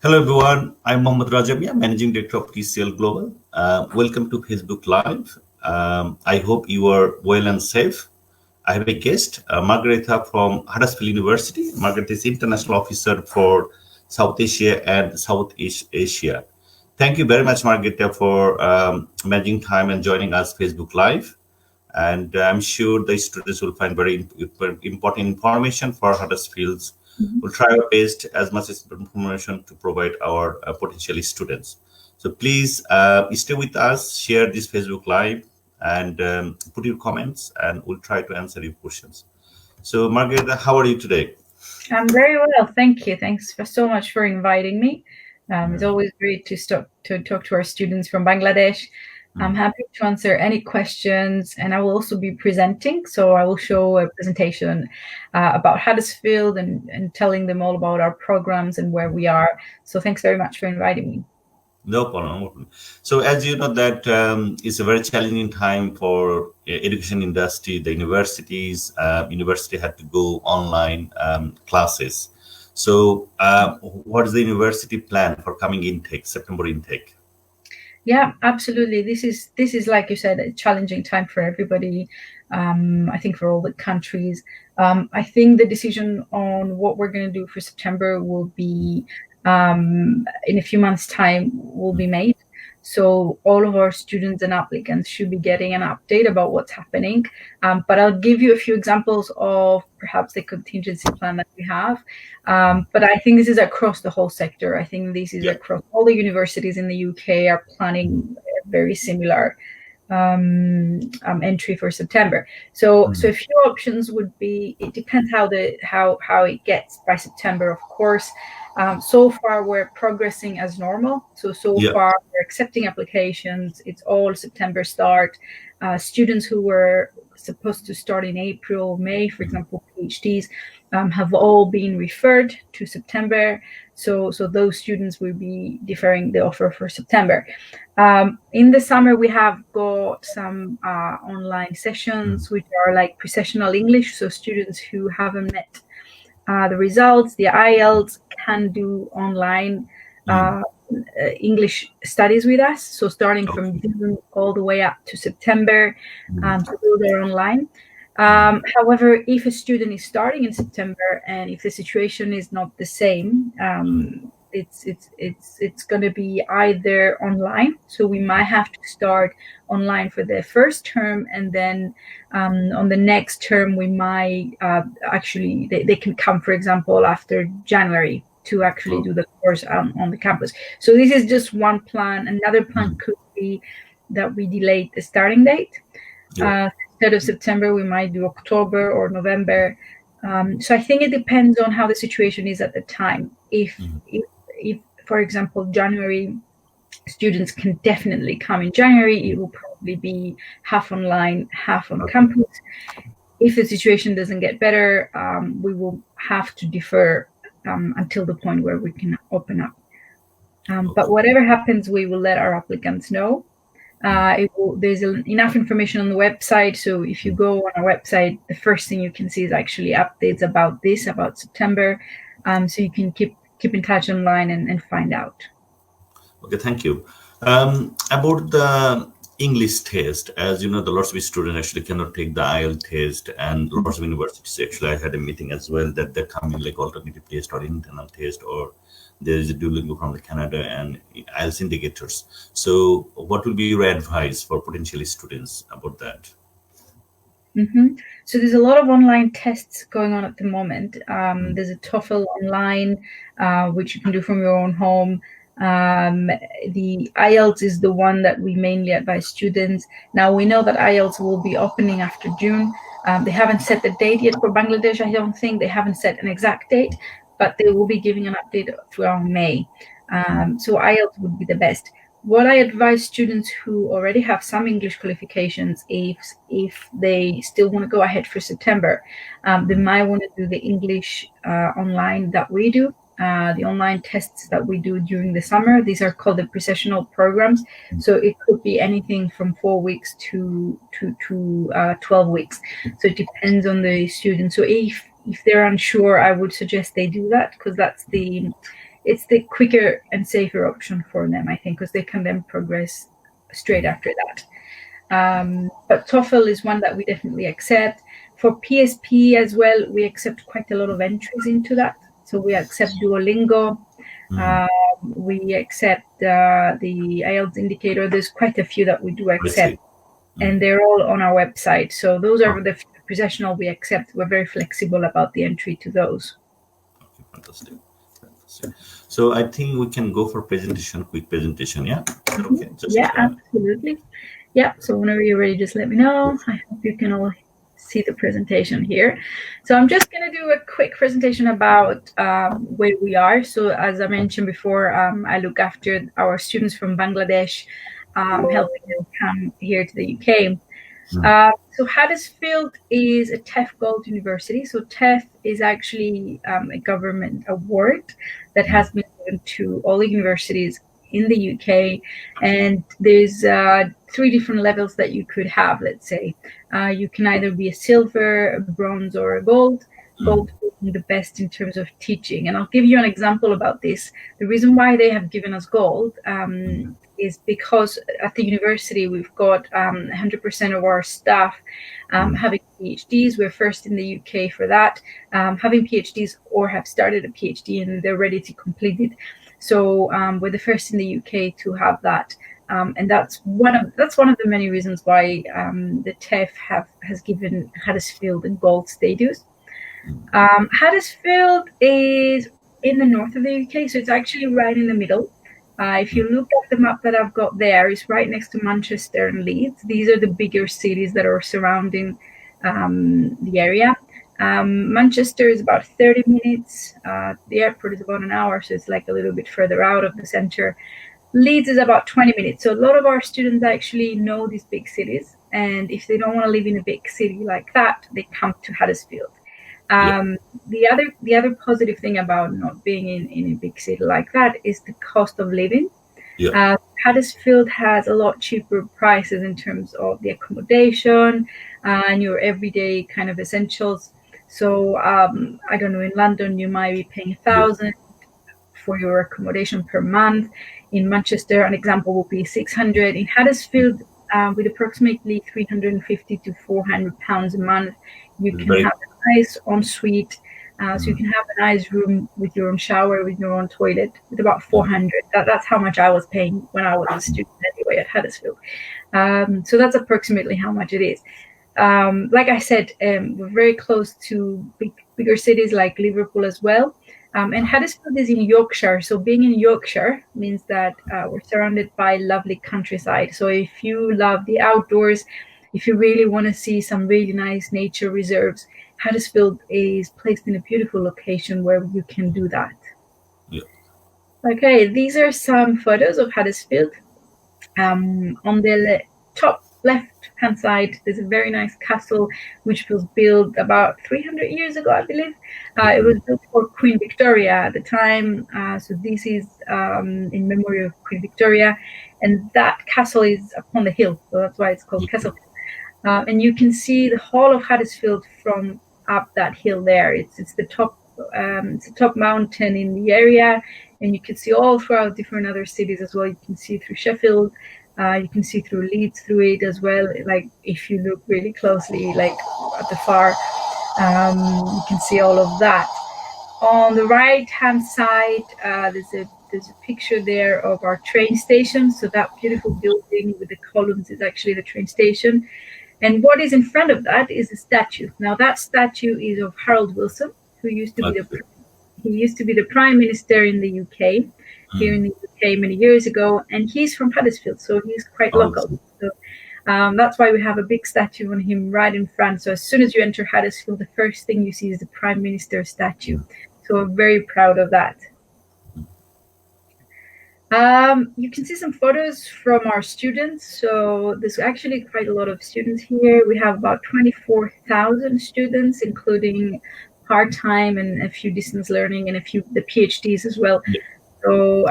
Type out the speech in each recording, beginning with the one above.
Hello everyone, I'm Mohammad Rajamia, Managing Director of TCL Global. Welcome to Facebook Live. I hope you are well and safe. I have a guest, Margareta from Huddersfield University. Margareta is International Officer for South Asia and Southeast Asia. Thank you very much, Margareta, for managing time and joining us Facebook Live. And I'm sure the students will find very important information for Huddersfield's. We'll try our best as much as information to provide our potential students. So please stay with us, share this Facebook Live, and put your comments, and we'll try to answer your questions. So, Margareta, how are you today? I'm very well, thank you. Thanks so much for inviting me. It's always great to talk to our students from Bangladesh. I'm happy to answer any questions, and I will also be presenting. So I will show a presentation about Huddersfield and telling them all about our programs and where we are. So thanks very much for inviting me. No problem. So as you know that it's a very challenging time for education industry. The university had to go online classes. So what is the university plan for coming intake, September intake? Yeah, absolutely. This is like you said, a challenging time for everybody. I think for all the countries. I think the decision on what we're going to do for September will be in a few months' time will be made. So all of our students and applicants should be getting an update about what's happening. But I'll give you a few examples of perhaps the contingency plan that we have. But I think this is across the whole sector. I think this is across all the universities in the UK are planning a very similar entry for September. So a few options would be, it depends how it gets by September, of course. So far, we're progressing as normal. So far, we're accepting applications. It's all September start. Students who were supposed to start in April, May, for example, PhDs, have all been referred to September. So those students will be deferring the offer for September. In the summer, we have got some online sessions, which are like pre-sessional English. So students who haven't met the results, the IELTS, can do online English studies with us. So starting from June all the way up to September, to go there online. However, if a student is starting in September and if the situation is not the same, it's going to be either online. So we might have to start online for the first term, and then on the next term we might actually they can come, for example, after January to actually do the course on the campus. So this is just one plan. Another plan could be that we delay the starting date. Instead of September, we might do October or November. So I think it depends on how the situation is at the time. If for example, January, students can definitely come in January. It will probably be half online, half on campus. If the situation doesn't get better, we will have to defer until the point where we can open up. But whatever happens, we will let our applicants know. There's enough information on the website. So if you go on our website, the first thing you can see is actually updates about September. So you can keep in touch online and find out. Okay, thank you. About the English test, as you know, the lots of students actually cannot take the IELTS test, and lots of universities actually, I had a meeting as well that they're coming like alternative test or internal test, or there is a Duolingo from the Canada and IELTS indicators. So what will be your advice for potential students about that? So there's a lot of online tests going on at the moment. There's a TOEFL online, which you can do from your own home. The IELTS is the one that we mainly advise students. Now, we know that IELTS will be opening after June. They haven't set the date yet for Bangladesh. I don't think they haven't set an exact date, but they will be giving an update throughout May. So IELTS would be the best. What I advise students who already have some English qualifications, if they still want to go ahead for September, they might want to do the English online that we do. The online tests that we do during the summer. These are called the pre-sessional programs. So it could be anything from 4 weeks to 12 weeks. So it depends on the student. So if they're unsure, I would suggest they do that, because that's the it's the quicker and safer option for them, I think, because they can then progress straight after that. But TOEFL is one that we definitely accept. For PSP as well, we accept quite a lot of entries into that. So we accept Duolingo. We accept the IELTS indicator. There's quite a few that we do accept, and they're all on our website. So those are the professional we accept. We're very flexible about the entry to those. Okay, fantastic. So I think we can go for presentation, quick presentation. Yeah. Okay. Absolutely. Yeah. So whenever you're ready, just let me know. I hope you can all see the presentation here. So I'm just going to do a quick presentation about where we are. So as I mentioned before, I look after our students from Bangladesh, helping them come here to the UK. So Huddersfield is a TEF Gold University. So TEF is actually a government award that has been given to all the universities in the UK, and there's 3 different levels that you could have. Let's say you can either be a silver, a bronze, or a gold. Gold being the best in terms of teaching, and I'll give you an example about this. The reason why they have given us gold is because at the university we've got 100% of our staff having PhDs. We're first in the UK for that, having PhDs or have started a PhD and they're ready to complete it. So we're the first in the UK to have that, and that's one of the many reasons why the TEF has given Huddersfield a gold status. Huddersfield is in the north of the UK, so it's actually right in the middle. If you look at the map that I've got there, it's right next to Manchester and Leeds. These are the bigger cities that are surrounding the area. Manchester is about 30 minutes. The airport is about an hour, so it's like a little bit further out of the center. Leeds is about 20 minutes. So a lot of our students actually know these big cities, and if they don't want to live in a big city like that, they come to Huddersfield. The other positive thing about not being in a big city like that is the cost of living. Huddersfield has a lot cheaper prices in terms of the accommodation and your everyday kind of essentials. So I don't know, in London you might be paying 1,000 for your accommodation per month. In Manchester, an example would be 600. In Huddersfield, with approximately 350 to 400 pounds a month, you can have a nice ensuite. So you can have a nice room with your own shower, with your own toilet, with about 400. That's how much I was paying when I was a student anyway at Huddersfield. So that's approximately how much it is. Like I said, we're very close to bigger cities like Liverpool as well. And Huddersfield is in Yorkshire. So being in Yorkshire means that we're surrounded by lovely countryside. So if you love the outdoors, if you really want to see some really nice nature reserves, Huddersfield is placed in a beautiful location where you can do that. Okay, these are some photos of Huddersfield. On the top left-hand side, there's a very nice castle which was built about 300 years ago, I believe. It was built for Queen Victoria at the time. So this is in memory of Queen Victoria. And that castle is upon the hill, so that's why it's called Castle. And you can see the whole of Huddersfield from up that hill there. It's the top mountain in the area, and you can see all throughout different other cities as well. You can see through Sheffield, you can see through Leeds through it as well. Like if you look really closely, like at the far, you can see all of that. On the right hand side, there's a picture there of our train station. So that beautiful building with the columns is actually the train station. And what is in front of that is a statue. Now that statue is of Harold Wilson, who used to be the Prime Minister in the UK, here in the UK many years ago, and he's from Huddersfield, so he's quite local. So that's why we have a big statue on him right in front. So as soon as you enter Huddersfield, the first thing you see is the Prime Minister statue. So we're very proud of that. You can see some photos from our students. So there's actually quite a lot of students here. We have about 24,000 students, including part-time and a few distance learning and a few the PhDs as well. So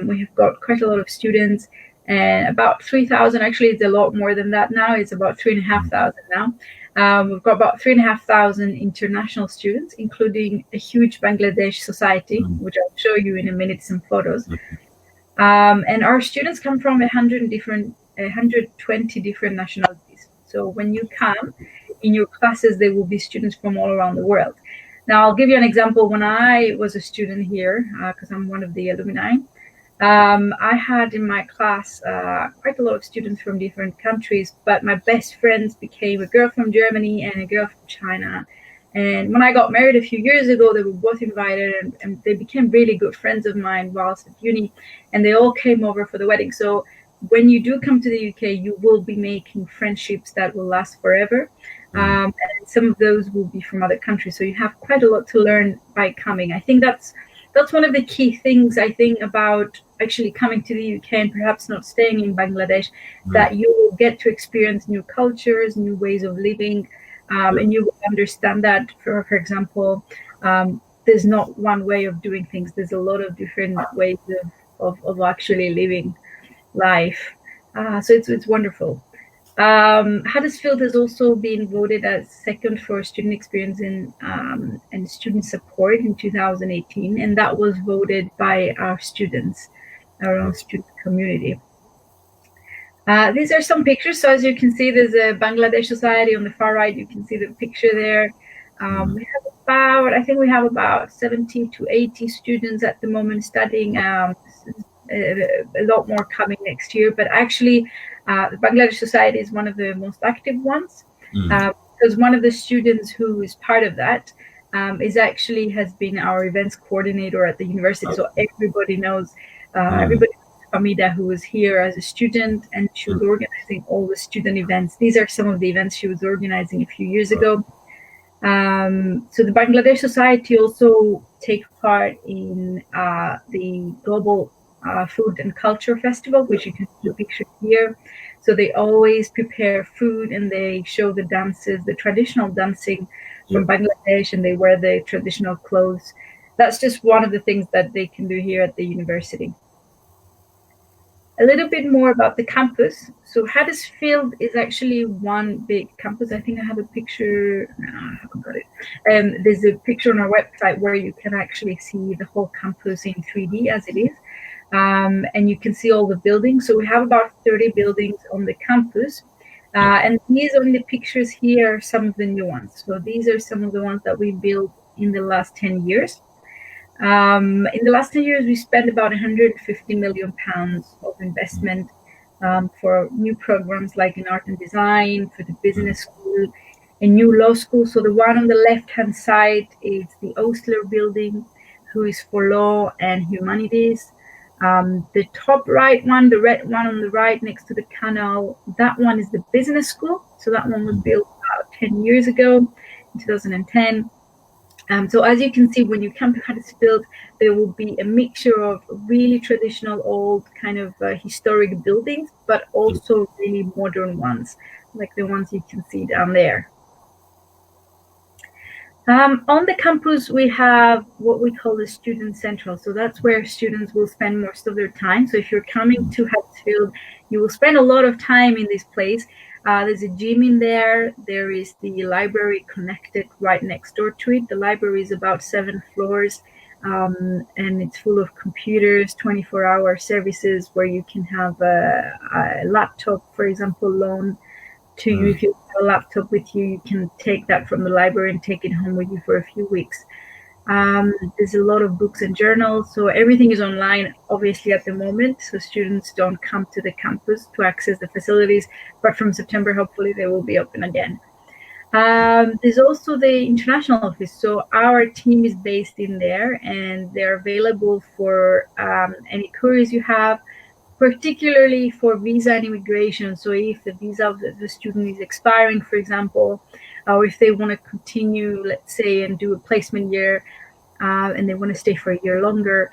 we have got quite a lot of students, and about 3,000. Actually, it's a lot more than that now. It's about 3,500 now. We've got about 3,500 international students, including a huge Bangladesh society, which I'll show you in a minute, some photos. And our students come from 120 different nationalities. So when you come in your classes, there will be students from all around the world. Now, I'll give you an example. When I was a student here, because I'm one of the alumni, I had in my class quite a lot of students from different countries, but my best friends became a girl from Germany and a girl from China. And when I got married a few years ago, they were both invited, and they became really good friends of mine whilst at uni, and they all came over for the wedding. So when you do come to the UK, you will be making friendships that will last forever. And some of those will be from other countries. So you have quite a lot to learn by coming. I think that's one of the key things, I think, about actually coming to the UK and perhaps not staying in Bangladesh, that you will get to experience new cultures, new ways of living, and you will understand that, for example, there's not one way of doing things. There's a lot of different ways of actually living life. So it's wonderful. Huddersfield has also been voted as second for student experience and student support in 2018, and that was voted by our students, our own student community. These are some pictures. So as you can see, there's a Bangladesh society on the far right. You can see the picture there. I think we have about 70 to 80 students at the moment studying. A lot more coming next year, but actually the Bangladesh Society is one of the most active ones, because one of the students who is part of that has been our events coordinator at the university. So everybody knows Hamida, who was here as a student, and she was organizing all the student events. These are some of the events she was organizing a few years ago. So the Bangladesh Society also take part in the Global Food and Culture Festival, which you can see the picture here. So they always prepare food and they show the dances, the traditional dancing from Bangladesh, and they wear the traditional clothes. That's just one of the things that they can do here at the university. A little bit more about the campus. So Huddersfield is actually one big campus. I think I have a picture. No, I haven't got it. There's a picture on our website where you can actually see the whole campus in 3D as it is. And you can see all the buildings. So we have about 30 buildings on the campus. And these on the pictures here are some of the new ones. So these are some of the ones that we built in the last 10 years. In the last 10 years, we spent about 150 million pounds of investment for new programs like in art and design, for the business school, a new law school. So the one on the left-hand side is the Osler building, who is for law and humanities. The top right one, the red one on the right next to the canal, that one is the business school. So that one was built about 10 years ago, in 2010. So as you can see, when you come to Huddersfield, there will be a mixture of really traditional, old kind of historic buildings, but also really modern ones, like the ones you can see down there. On the campus, we have what we call the Student Central. So that's where students will spend most of their time. So if you're coming to Huddersfield, you will spend a lot of time in this place. There's a gym in there. There is the library connected right next door to it. The library is about 7 floors, and it's full of computers, 24-hour services where you can have a laptop, for example, loan to you. If you have a laptop with you, you can take that from the library and take it home with you for a few weeks. There's a lot of books and journals, so everything is online obviously at the moment, so students don't come to the campus to access the facilities, but from September hopefully they will be open again. There's also the international office, so our team is based in there and they're available for any queries you have, particularly for visa and immigration. So if the visa of the student is expiring, for example, or if they want to continue, let's say, and do a placement year, and they want to stay for a year longer,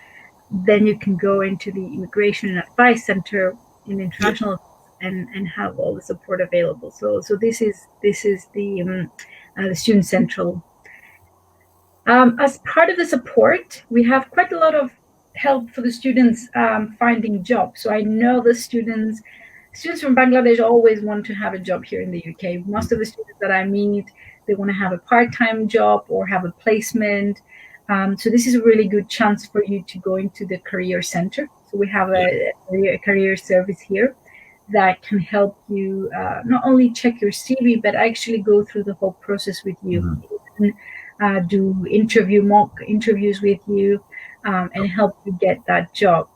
then you can go into the Immigration and Advice Center in international and have all the support available. So this is the Student Central. As part of the support, we have quite a lot of help for the students finding jobs. So I know the students students from Bangladesh always want to have a job here in the UK. Most of the students that I meet, they want to have a part-time job or have a placement. So this is a really good chance for you to go into the career center. So we have a career service here that can help you not only check your CV, but actually go through the whole process with you. Do mock interviews with you, and help you get that job.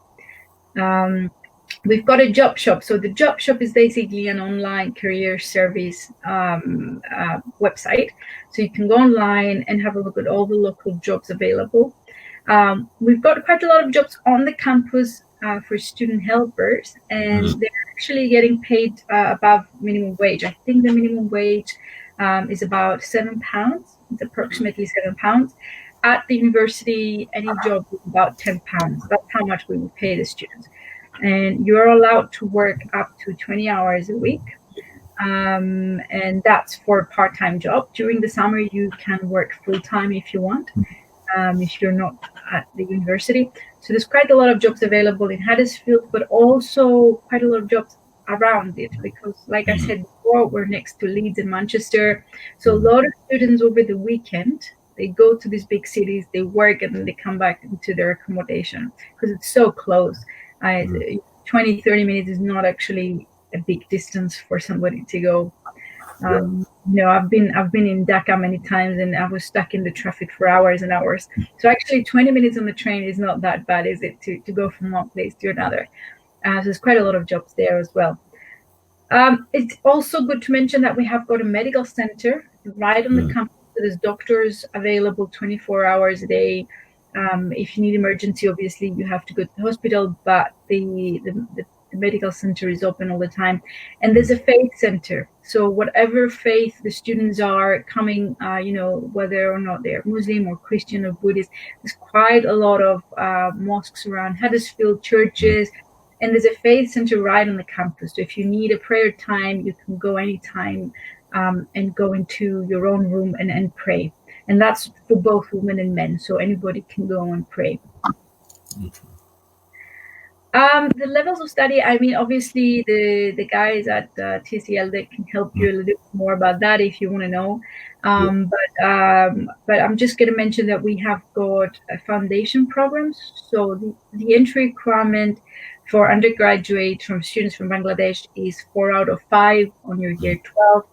We've got a job shop. So the job shop is basically an online career service website. So you can go online and have a look at all the local jobs available. We've got quite a lot of jobs on the campus for student helpers, and they're actually getting paid above minimum wage. I think the minimum wage is about £7. It's approximately £7. At the university, any job is about £10. That's how much we will pay the students. And you're allowed to work up to 20 hours a week. And that's for a part-time job. During the summer, you can work full-time if you want, if you're not at the university. So there's quite a lot of jobs available in Huddersfield, but also quite a lot of jobs around it, because like I said before, we're next to Leeds and Manchester. So a lot of students over the weekend, they go to these big cities, they work, and then they come back into their accommodation because it's so close. 20-30 minutes is not actually a big distance for somebody to go. I've been in Dhaka many times, and I was stuck in the traffic for hours and hours. So actually 20 minutes on the train is not that bad, is it, to go from one place to another. So there's quite a lot of jobs there as well. It's also good to mention that we have got a medical center right on the campus. There's doctors available 24 hours a day. If you need emergency, obviously you have to go to the hospital, but the medical center is open all the time. And there's a faith center. So whatever faith the students are coming, whether or not they're Muslim or Christian or Buddhist, there's quite a lot of mosques around Huddersfield, churches, and there's a faith center right on the campus. So if you need a prayer time, you can go anytime and go into your own room and pray. And that's for both women and men, so anybody can go and pray. The levels of study, I mean, obviously the guys at TCL, they can help you a little bit more about that if you want to know. But I'm just going to mention that we have got foundation programs. So the entry requirement for undergraduate from students from Bangladesh is 4 out of 5 on your year 12,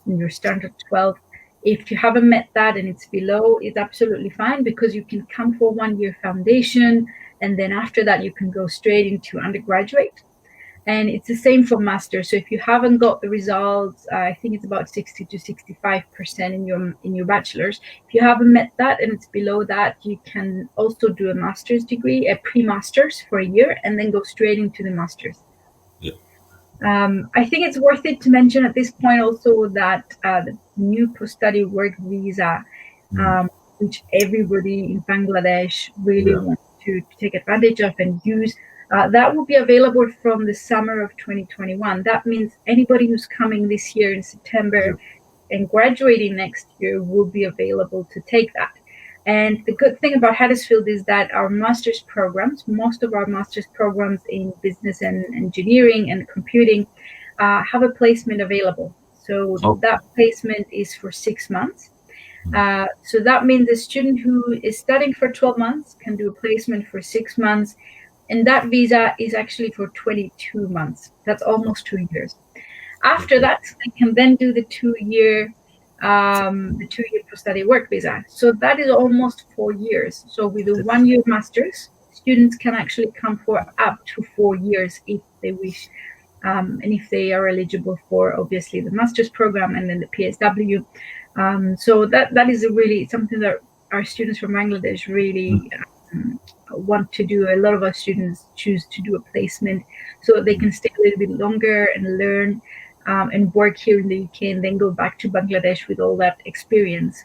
on your standard 12. If you haven't met that and it's below, it's absolutely fine, because you can come for 1 year foundation, and then after that you can go straight into undergraduate. And it's the same for master. So if you haven't got the results, I think it's about 60 to 65% in your bachelor's. If you haven't met that and it's below that, you can also do a master's degree, a pre-master's for a year, and then go straight into the master's. I think it's worth it to mention at this point also that the new post-study work visa, which everybody in Bangladesh really wants to take advantage of and use, that will be available from the summer of 2021. That means anybody who's coming this year in September and graduating next year will be available to take that. And the good thing about Huddersfield is that our master's programs, most of our master's programs in business and engineering and computing, have a placement available. So that placement is for 6 months. So that means a student who is studying for 12 months can do a placement for 6 months. And that visa is actually for 22 months. That's almost 2 years. After that, they can then do the 2-year post-study work visa. So that is almost 4 years. So with a 1 year master's, students can actually come for up to 4 years if they wish, and if they are eligible for obviously the master's program and then the PSW. So that is really something that our students from Bangladesh really want to do. A lot of our students choose to do a placement so they can stay a little bit longer and learn and work here in the UK, and then go back to Bangladesh with all that experience.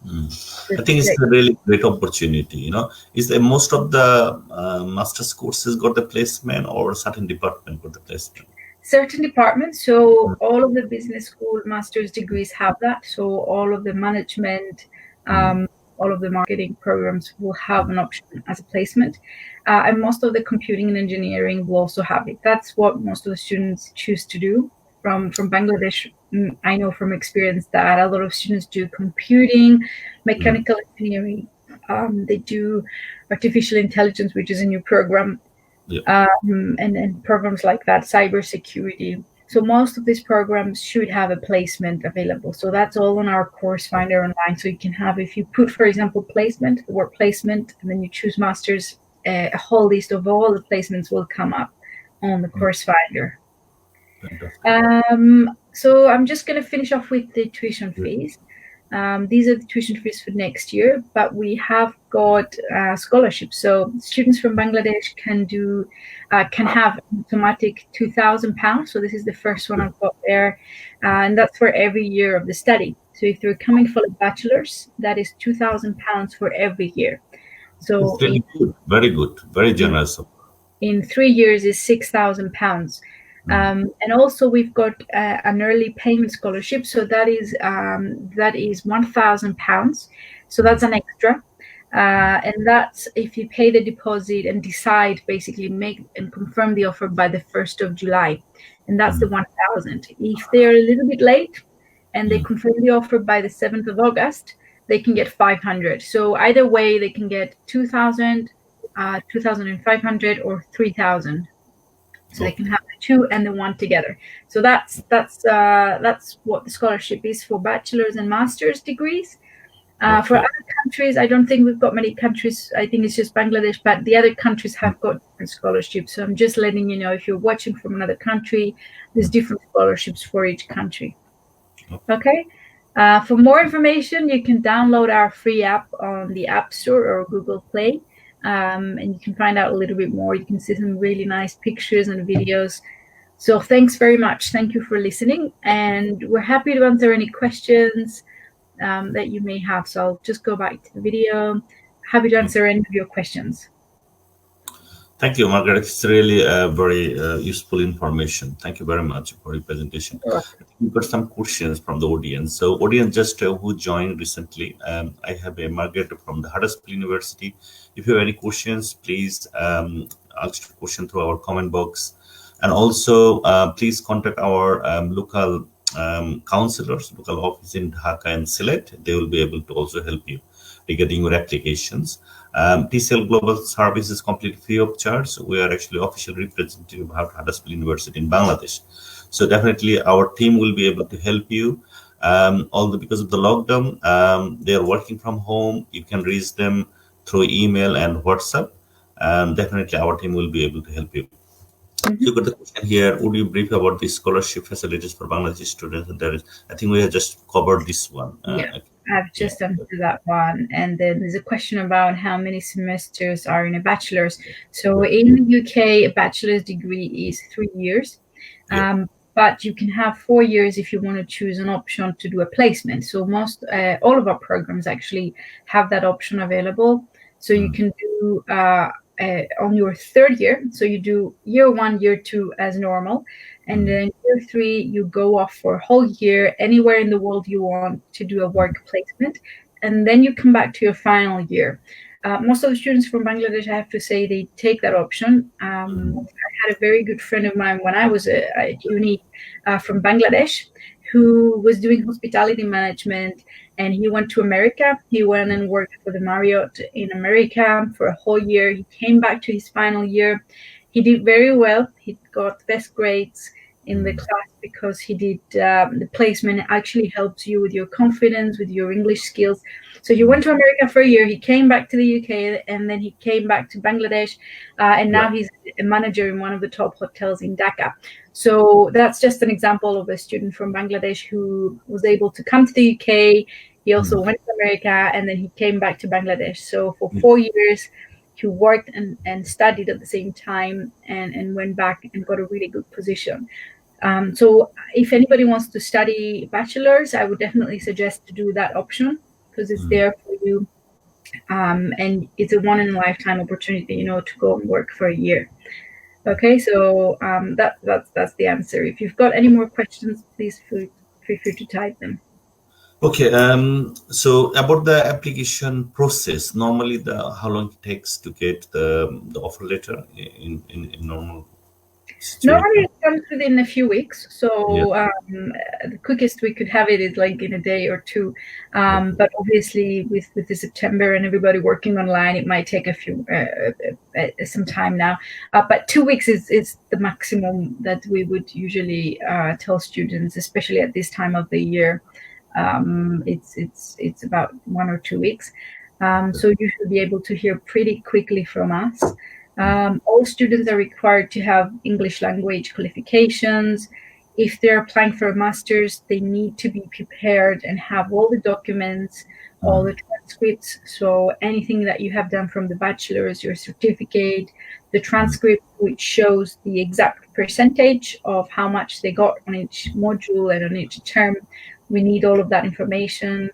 I think it's a really great opportunity. Is there most of the master's courses got the placement, or certain department got the placement? Certain departments. So all of the business school master's degrees have that. So all of the management, all of the marketing programs will have an option as a placement. And most of the computing and engineering will also have it. That's what most of the students choose to do. From Bangladesh, I know from experience that a lot of students do computing, mechanical engineering. They do artificial intelligence, which is a new program, and programs like that, cybersecurity. So most of these programs should have a placement available. So that's all on our course finder online. So you can have, if you put, for example, placement, the word placement, and then you choose masters, a whole list of all the placements will come up on the course finder. So I'm just going to finish off with the tuition fees. These are the tuition fees for next year, but we have got scholarships. So students from Bangladesh can have automatic £2,000. So this is the first one I've got there, and that's for every year of the study. So if they're coming for a bachelor's, that is £2,000 for every year. So it's really good, very generous. In 3 years is £6,000. And also we've got an early payment scholarship. So that is £1,000. So that's an extra. And that's if you pay the deposit and decide, basically make and confirm the offer by the 1st of July. And that's the 1,000. If they're a little bit late and they confirm the offer by the 7th of August, they can get 500. So either way, they can get 2,000, 2,500 or 3,000. So they can have the two and the one together. So that's what the scholarship is for bachelor's and master's degrees. For other countries, I don't think we've got many countries. I think it's just Bangladesh, but the other countries have got different scholarships. So I'm just letting you know, if you're watching from another country, there's different scholarships for each country. Okay. For more information, you can download our free app on the App Store or Google Play. And you can find out a little bit more. You can see some really nice pictures and videos. So thanks very much. Thank you for listening. And we're happy to answer any questions that you may have. So I'll just go back to the video. Happy to answer any of your questions. Thank you, Margaret. It's really very useful information. Thank you very much for your presentation. We've got some questions from the audience. So audience just who joined recently, I have a Margaret from the Huddersfield University. If you have any questions, please ask your question through our comment box. And also, please contact our local counselors, local office in Dhaka and Sylhet. They will be able to also help you regarding your applications. TCL Global Service is completely free of charge. So we are actually official representative of Huddersfield University in Bangladesh. So definitely our team will be able to help you. Although because of the lockdown, they are working from home, you can reach them through email and WhatsApp. Definitely our team will be able to help you. You got the question here. Would you brief about the scholarship facilities for Bangladeshi students? And there is, I think we have just covered this one. I've just answered that one. And then there's a question about how many semesters are in a bachelor's. So in the UK, a bachelor's degree is 3 years. But you can have 4 years if you want to choose an option to do a placement. So all of our programs actually have that option available. So you can do on your 3rd year. So you do year 1, year 2 as normal. And then year 3, you go off for a whole year anywhere in the world you want to do a work placement. And then you come back to your final year. Most of the students from Bangladesh, I have to say, they take that option. I had a very good friend of mine when I was at uni from Bangladesh who was doing hospitality management, and he went to America. He went and worked for the Marriott in America for a whole year. He came back to his final year. He did very well. He got the best grades in the class because he did the placement. It actually helps you with your confidence, with your English skills. So he went to America for a year. He came back to the UK, and then he came back to Bangladesh, and now he's a manager in one of the top hotels in Dhaka. So that's just an example of a student from Bangladesh who was able to come to the UK. He also went to America, and then he came back to Bangladesh. So for 4 years, he worked and studied at the same time, and went back and got a really good position. So if anybody wants to study bachelor's, I would definitely suggest to do that option because it's there for you. And it's a one-in-a-lifetime opportunity, to go and work for a year. Okay, so that's the answer. If you've got any more questions, please feel free to type them. Okay. So about the application process, normally how long it takes to get the offer letter in normal Normally situation? it comes within a few weeks. Yeah. So the quickest we could have it is like in a day or two. Okay. But obviously with the September and everybody working online, it might take a few some time now. But 2 weeks is the maximum that we would usually tell students, especially at this time of the year. It's about 1 or 2 weeks. So you should be able to hear pretty quickly from us. All students are required to have English language qualifications. If they're applying for a master's, they need to be prepared and have all the documents, all the transcripts. So anything that you have done from the bachelor's, your certificate, the transcript, which shows the exact percentage of how much they got on each module and on each term. We need all of that information.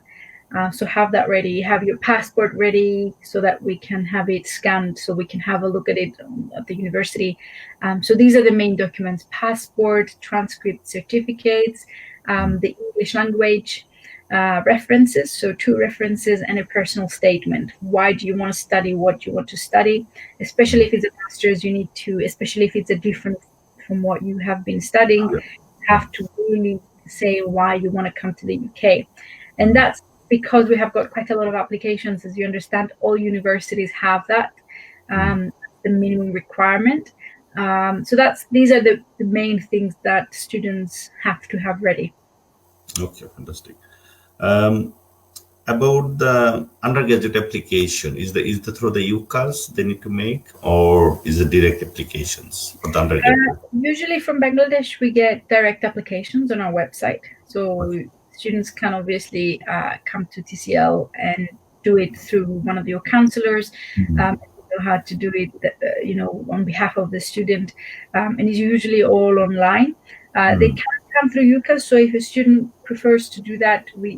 So have that ready, have your passport ready so that we can have it scanned so we can have a look at it at the university. So these are the main documents: passport, transcript, certificates, the English language, references, so 2 references and a personal statement. Why do you want to study what you want to study? Especially if it's a master's, you need to, especially if it's a different from what you have been studying, Yeah. have to really say why you want to come to the UK. And that's because we have got quite a lot of applications. As you understand, all universities have that, the minimum requirement. So these are the main things that students have to have ready. Okay. Fantastic. Um, about the undergraduate application, is the through the UCAS they need to make, or is it direct applications for the undergraduate? Usually from Bangladesh, we get direct applications on our website. So students can obviously come to TCL and do it through one of your counselors. Know how to do it, on behalf of the student, and it's usually all online. They can come through UCAS. So if a student prefers to do that, we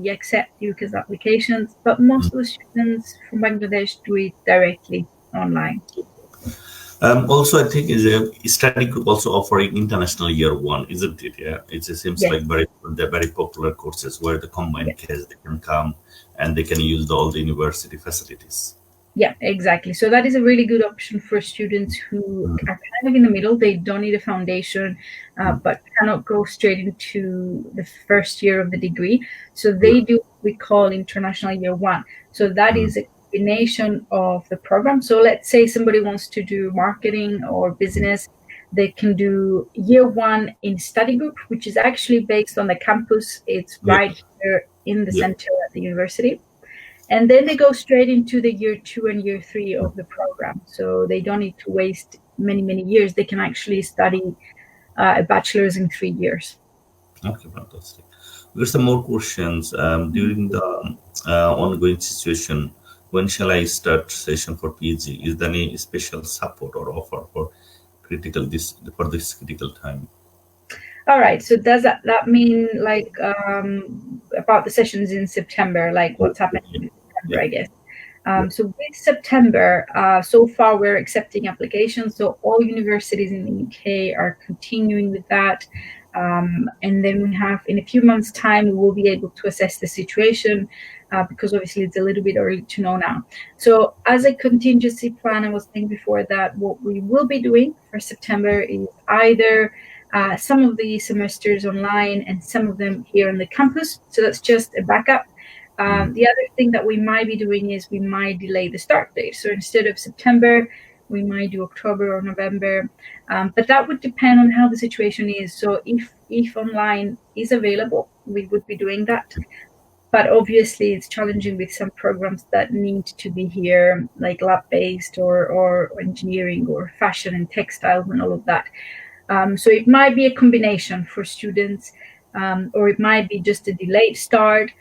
accept UCAS applications. But most of the students from Bangladesh do it directly online. Also, I think is a study group also offering international year one, isn't it? Yeah, seems Yes. like they're very popular courses where the combined Yes. case they can come and they can use all the university facilities. Yeah, exactly. So that is a really good option for students who are kind of in the middle. They don't need a foundation, but cannot go straight into the first year of the degree. So they do what we call international year one. So that is a combination of the program. So let's say somebody wants to do marketing or business. They can do year one in study group, which is actually based on the campus. It's Yeah, right here in the yeah. center at the university. And then they go straight into the year 2 and year 3 of the program. So they don't need to waste many, many years. They can actually study a bachelor's in 3 years. Okay, fantastic. There's some more questions. During the ongoing situation, when shall I start session for PG? Is there any special support or offer for this critical time? All right. So does that mean like about the sessions in September, like what's happening in September, Yeah, I guess? yeah, So with September, so far we're accepting applications. So all universities in the UK are continuing with that. And then we have, in a few months' time, we will be able to assess the situation because obviously it's a little bit early to know now. So as a contingency plan, I was saying before that what we will be doing for September is either some of the semesters online and some of them here on the campus. So that's just a backup. The other thing that we might be doing is we might delay the start date. So instead of September, we might do October or November. But that would depend on how the situation is. So if online is available, we would be doing that. But obviously, it's challenging with some programs that need to be here, like lab-based or engineering or fashion and textiles and all of that. So it might be a combination for students, or it might be just a delayed start.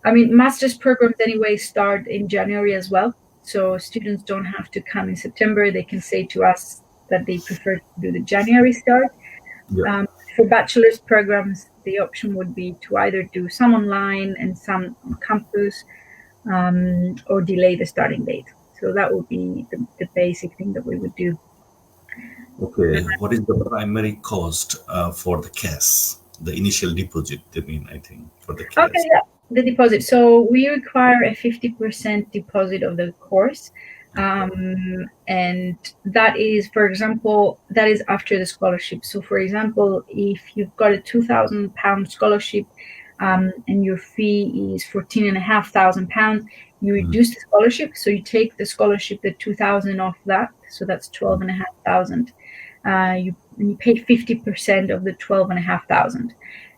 I mean, master's programs anyway start in January as well. So students don't have to come in September. They can say to us that they prefer to do the January start. yeah. For bachelor's programs, the option would be to either do some online and some on campus, or delay the starting date. So that would be the basic thing that we would do. Okay. What is the primary cost for the CAS? The initial deposit, I mean, I think, for the Okay, CAS. yeah. The deposit. So we require a 50% deposit of the course. And that is, for example, that is after the scholarship. So for example, if you've got a £2,000 scholarship and your fee is £14,500, you reduce the scholarship. So you take the scholarship, the 2,000 off that. So that's 12,500. You pay 50% of the 12,500.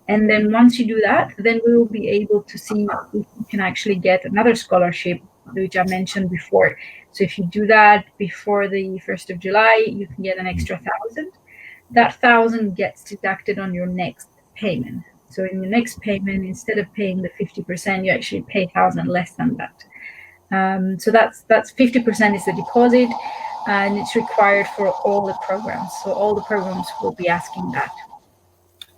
And then once you do that, then we will be able to see if you can actually get another scholarship, which I mentioned before. So if you do that before the 1st of July, you can get an extra 1,000. That 1,000 gets deducted on your next payment. So in your next payment, instead of paying the 50%, you actually pay 1,000 less than that. So that's 50% is the deposit, and it's required for all the programs. So all the programs will be asking that.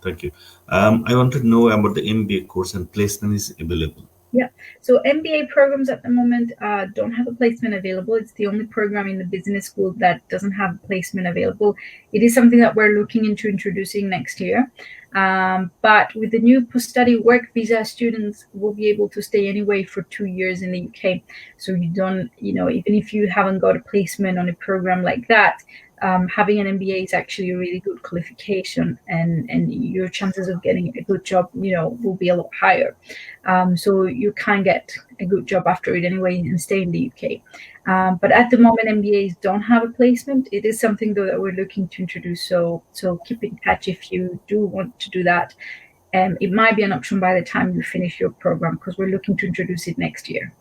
Thank you. I want to know about the MBA course and placement is available. Yeah, so MBA programs at the moment don't have a placement available. It's the only program in the business school that doesn't have a placement available. It is something that we're looking into introducing next year. But with the new post-study work visa, students will be able to stay anyway for 2 years in the UK. So you don't, even if you haven't got a placement on a program like that, having an MBA is actually a really good qualification, and your chances of getting a good job, will be a lot higher. So you can get a good job after it anyway and stay in the UK. But at the moment, MBAs don't have a placement. It is something though that we're looking to introduce. So keep in touch if you do want to do that. It might be an option by the time you finish your program, because we're looking to introduce it next year.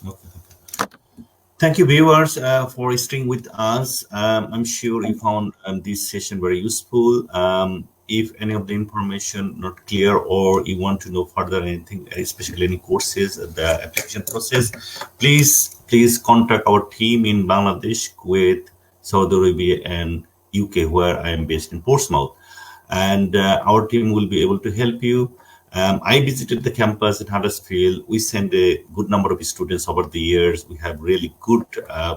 Okay. Thank you, viewers, for staying with us. I'm sure you found this session very useful. If any of the information not clear, or you want to know further anything, especially any courses, the application process, please contact our team in Bangladesh, Kuwait, Saudi Arabia, and UK, where I am based in Portsmouth. And our team will be able to help you. I visited the campus in Huddersfield. We sent a good number of students over the years. We have really good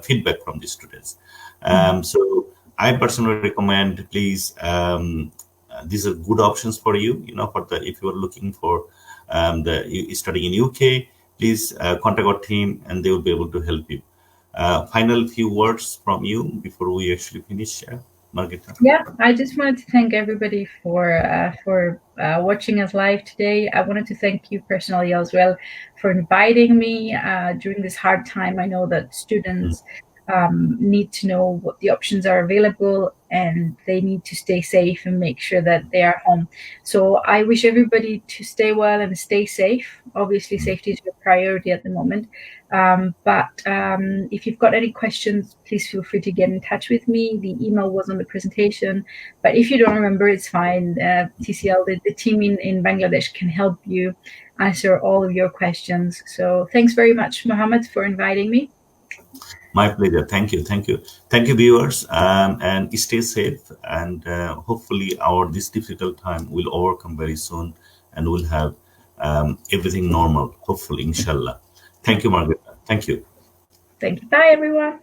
feedback from the students. So I personally recommend, please, these are good options for you. If you are looking for studying in UK, please contact our team, and they will be able to help you. Final few words from you before we actually finish, Margarita. Yeah, I just wanted to thank everybody for watching us live today. I wanted to thank you personally as well for inviting me during this hard time. I know that students need to know what the options are available, and they need to stay safe and make sure that they are home. So I wish everybody to stay well and stay safe. Obviously, safety is your priority at the moment. But if you've got any questions, please feel free to get in touch with me. The email was on the presentation, but if you don't remember, it's fine. TCL, the team in Bangladesh, can help you answer all of your questions. So thanks very much, Mohammed, for inviting me. My pleasure. Thank you, viewers, and stay safe. And hopefully, this difficult time will overcome very soon, and we'll have everything normal. Hopefully, inshallah. Thank you, Margaret. Thank you. Thank you. Bye, everyone.